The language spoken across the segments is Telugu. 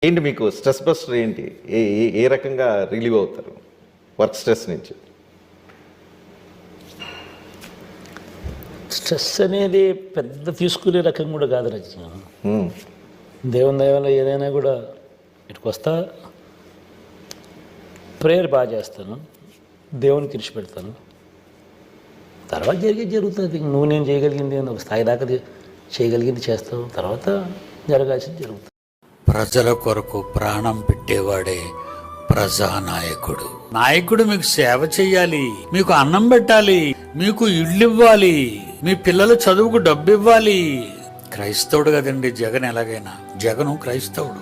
ఏంటి మీకు స్ట్రెస్ బస్టర్ ఏంటి? ఏ ఏ ఏ రకంగా రిలీవ్ అవుతారు వర్క్ స్ట్రెస్ నుంచి? స్ట్రెస్ అనేది పెద్ద తీసుకునే రకం కూడా కాదు రచన. దేవుని దయ వల్ల ఏదైనా కూడా ఇటుకు వస్తా, ప్రేయర్ బాగా చేస్తాను, దేవునికి ఇరిచి పెడతాను, తర్వాత జరుగుతుంది. నువ్వు నేను చేయగలిగింది ఒక స్థాయి దాకా చేయగలిగింది చేస్తావు, తర్వాత జరగాల్సింది జరుగుతుంది. ప్రజల కొరకు ప్రాణం పెట్టేవాడే ప్రజానాయకుడు. నాయకుడు మీకు సేవ చెయ్యాలి, మీకు అన్నం పెట్టాలి, మీకు ఇళ్ళు ఇవ్వాలి, మీ పిల్లల చదువుకు డబ్బు ఇవ్వాలి. క్రైస్తవుడు కదండి జగన్. ఎలాగైనా జగను క్రైస్తవుడు.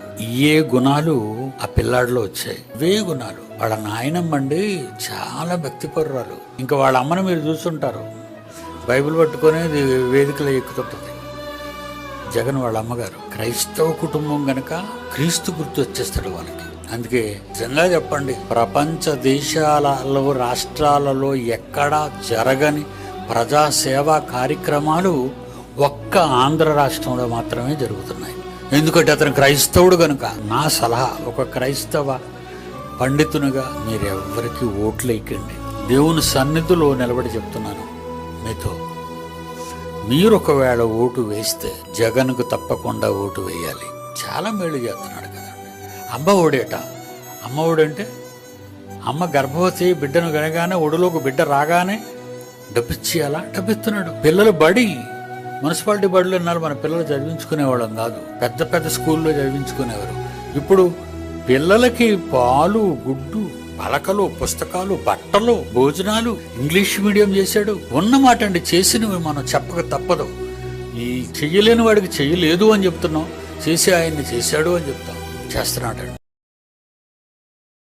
ఏ గుణాలు ఆ పిల్లాడిలో వచ్చాయి, ఇవే గుణాలు. వాళ్ళ నాయనమ్మండి చాలా భక్తిపరురాలు. ఇంకా వాళ్ళ అమ్మను మీరు చూస్తుంటారు, బైబిల్ పట్టుకొని వేదికలో ఎక్కుతుంటుంది. జగన్ వాళ్ళ అమ్మగారు క్రైస్తవ కుటుంబం గనక క్రీస్తు గుర్తు వచ్చేస్తాడు వాళ్ళకి. అందుకే నిజంగా చెప్పండి, ప్రపంచ దేశాలలో రాష్ట్రాలలో ఎక్కడా జరగని ప్రజాసేవా కార్యక్రమాలు ఒక్క ఆంధ్ర రాష్ట్రంలో మాత్రమే జరుగుతున్నాయి. ఎందుకంటే అతను క్రైస్తవుడు కనుక. నా సలహా, ఒక క్రైస్తవ పండితునిగా మీరెవ్వరికి ఓట్లు వేయకండి. దేవుని సన్నిధిలో నిలబడి చెప్తున్నాను మీతో, మీరు ఒకవేళ ఓటు వేస్తే జగన్కు తప్పకుండా ఓటు వేయాలి. చాలా మేలు చేస్తున్నాడు కదండి. అమ్మ ఒడేట, అమ్మ ఒడంటే అమ్మ గర్భవతి బిడ్డను కనగానే ఒడిలోకి బిడ్డ రాగానే డబ్బిచ్చేయాలా, డబ్బిస్తున్నాడు. పిల్లలు బడి, మున్సిపాలిటీ బడులు అన్నారు, మన పిల్లలు చదివించుకునేవాళ్ళం కాదు, పెద్ద పెద్ద స్కూల్లో చదివించుకునేవారు. ఇప్పుడు పిల్లలకి పాలు, గుడ్డు, పలకలు, పుస్తకాలు, బట్టలు, భోజనాలు ఇంగ్లీష్ మీడియం చేశాడు. ఉన్నమాట అండి, చేసినవి మనం చెప్పక తప్పదు. ఈ చెయ్యలేని వాడికి చెయ్యలేదు అని చెప్తున్నాం, చేసి ఆయన్ని చేశాడు అని చెప్తాం. చేస్తున్నాడు.